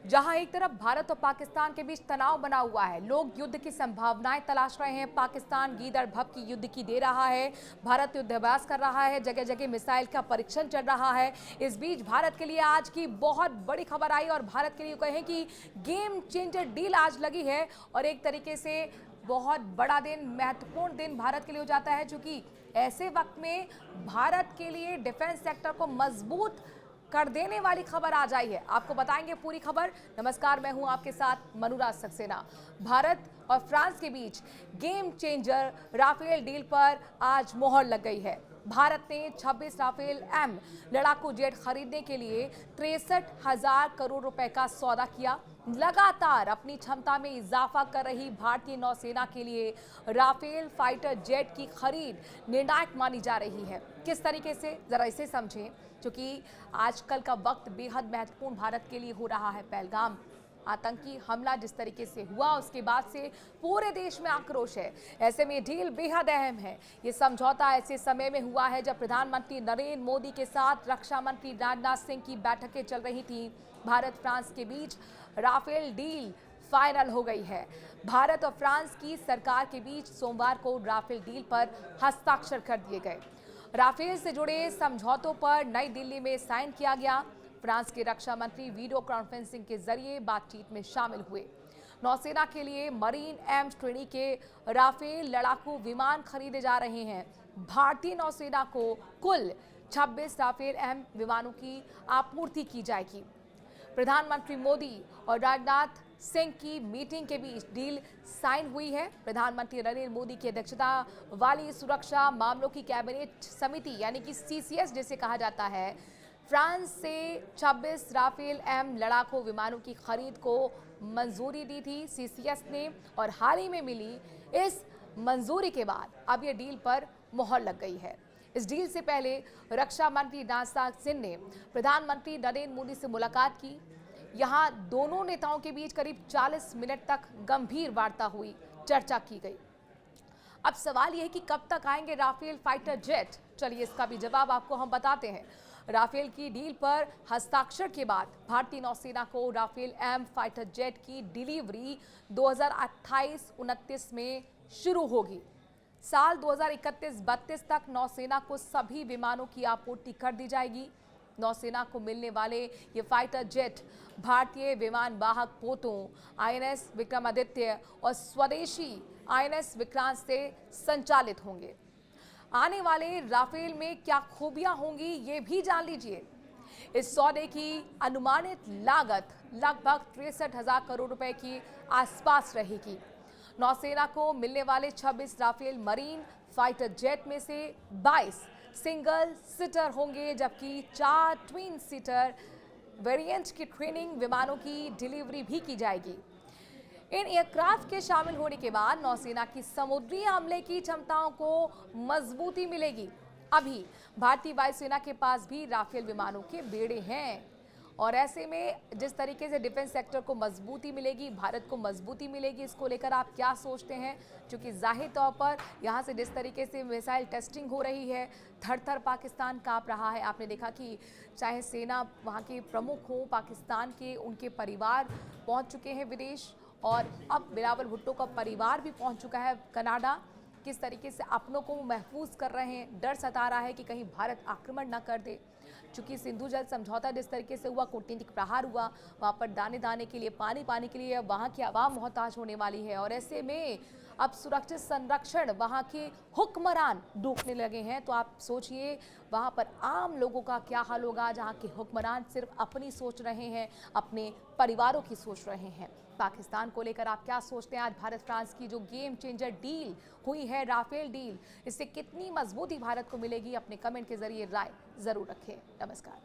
जहां एक तरफ भारत और पाकिस्तान के बीच तनाव बना हुआ है, लोग युद्ध की संभावनाएं तलाश रहे हैं। पाकिस्तान गीदड़ भब की युद्ध की दे रहा है, भारत युद्धाभ्यास कर रहा है, जगह जगह मिसाइल का परीक्षण चल रहा है। इस बीच भारत के लिए आज की बहुत बड़ी खबर आई और भारत के लिए कहें कि गेम चेंजर डील आज लगी है और एक तरीके से बहुत बड़ा दिन, महत्वपूर्ण दिन भारत के लिए हो जाता है, क्योंकि ऐसे वक्त में भारत के लिए डिफेंस सेक्टर को मजबूत कर देने वाली खबर आ जाई है। आपको बताएंगे पूरी खबर। नमस्कार, मैं हूं आपके साथ मनुराज सक्सेना। भारत और फ्रांस के बीच गेम चेंजर राफेल डील पर आज मोहर लग गई है। भारत ने 26 राफेल एम लड़ाकू जेट खरीदने के लिए 63,000 करोड़ रुपए का सौदा किया। लगातार अपनी क्षमता में इजाफा कर रही भारतीय नौसेना के लिए राफेल फाइटर जेट की खरीद निर्णायक मानी जा रही है। किस तरीके से, जरा इसे समझें, क्योंकि आजकल का वक्त बेहद महत्वपूर्ण भारत के लिए हो रहा है। पहलगाम आतंकी हमला जिस तरीके से हुआ, उसके बाद से पूरे देश में आक्रोश है। ऐसे में डील बेहद अहम है। ये समझौता ऐसे समय में हुआ है जब प्रधानमंत्री नरेंद्र मोदी के साथ रक्षा मंत्री राजनाथ सिंह की बैठकें चल रही थी। भारत फ्रांस के बीच राफेल डील फाइनल हो गई है। भारत और फ्रांस की सरकार के बीच सोमवार को राफेल डील पर हस्ताक्षर कर दिए गए। राफेल से जुड़े समझौतों पर नई दिल्ली में साइन किया गया। फ्रांस के रक्षा मंत्री वीडियो कॉन्फ्रेंसिंग के जरिए बातचीत में शामिल हुए। नौसेना के लिए मरीन एम श्रेणी के राफेल लड़ाकू विमान खरीदे जा रहे हैं। भारतीय नौसेना को कुल 26 राफेल एम विमानों की आपूर्ति की जाएगी। प्रधानमंत्री मोदी और राजनाथ सिंह की मीटिंग के बीच डील साइन हुई है। प्रधानमंत्री नरेंद्र मोदी की अध्यक्षता वाली सुरक्षा मामलों की कैबिनेट समिति यानी कि सीसीएस जिसे कहा जाता है, फ्रांस से 26 राफेल एम लड़ाकू विमानों की खरीद को मंजूरी दी थी सीसीएस ने, और हाल ही में मिली इस मंजूरी के बाद अब यह डील पर मोहर लग गई है। इस डील से पहले रक्षा मंत्री राजनाथ सिंह ने प्रधानमंत्री नरेंद्र मोदी से मुलाकात की। यहां दोनों नेताओं के बीच करीब 40 मिनट तक गंभीर वार्ता हुई, चर्चा की गई। अब सवाल यह है कि कब तक आएंगे राफेल फाइटर जेट। चलिए इसका भी जवाब आपको हम बताते हैं। राफेल की डील पर हस्ताक्षर के बाद भारतीय नौसेना को राफेल एम फाइटर जेट की डिलीवरी 2028-29 में शुरू होगी। साल 2031-32 तक नौसेना को सभी विमानों की आपूर्ति कर दी जाएगी। नौसेना को मिलने वाले ये फाइटर जेट भारतीय विमान वाहक पोतों आईएनएस विक्रमादित्य और स्वदेशी आईएनएस विक्रांत से संचालित होंगे। आने वाले राफेल में क्या खूबियां होंगी, ये भी जान लीजिए। इस सौदे की अनुमानित लागत लगभग 63,000 करोड़ रुपए की आसपास रहेगी। नौसेना को मिलने वाले 26 राफेल मरीन फाइटर जेट में से 22 सिंगल सीटर होंगे, जबकि 4 ट्विन सीटर वेरिएंट की ट्रेनिंग विमानों की डिलीवरी भी की जाएगी। इन एयरक्राफ्ट के शामिल होने के बाद नौसेना की समुद्री हमले की क्षमताओं को मजबूती मिलेगी। अभी भारतीय वायुसेना के पास भी राफेल विमानों के बेड़े हैं और ऐसे में जिस तरीके से डिफेंस सेक्टर को मजबूती मिलेगी, भारत को मजबूती मिलेगी, इसको लेकर आप क्या सोचते हैं? क्योंकि जाहिर तौर पर यहाँ से जिस तरीके से मिसाइल टेस्टिंग हो रही है, थर-थर पाकिस्तान कांप रहा है। आपने देखा कि चाहे सेना वहाँ के प्रमुख हों, पाकिस्तान के उनके परिवार पहुँच चुके हैं विदेश, और अब बिलावल भुट्टो का परिवार भी पहुँच चुका है कनाडा। किस तरीके से अपनों को महफूज कर रहे हैं, डर सता रहा है कि कहीं भारत आक्रमण ना कर दे। चूंकि सिंधु जल समझौता जिस तरीके से हुआ, कूटनीतिक प्रहार हुआ, वहाँ पर दाने दाने के लिए पानी के लिए वहाँ की आवाम मोहताज होने वाली है, और ऐसे में अब सुरक्षित संरक्षण वहाँ के हुक्मरान डूबने लगे हैं। तो आप सोचिए वहाँ पर आम लोगों का क्या हाल होगा, जहाँ के हुक्मरान सिर्फ अपनी सोच रहे हैं, अपने परिवारों की सोच रहे हैं। पाकिस्तान को लेकर आप क्या सोचते हैं? आज भारत फ्रांस की जो गेम चेंजर डील हुई है, राफेल डील, इससे कितनी मजबूती भारत को मिलेगी? अपने कमेंट के जरिए राय जरूर रखें। नमस्कार।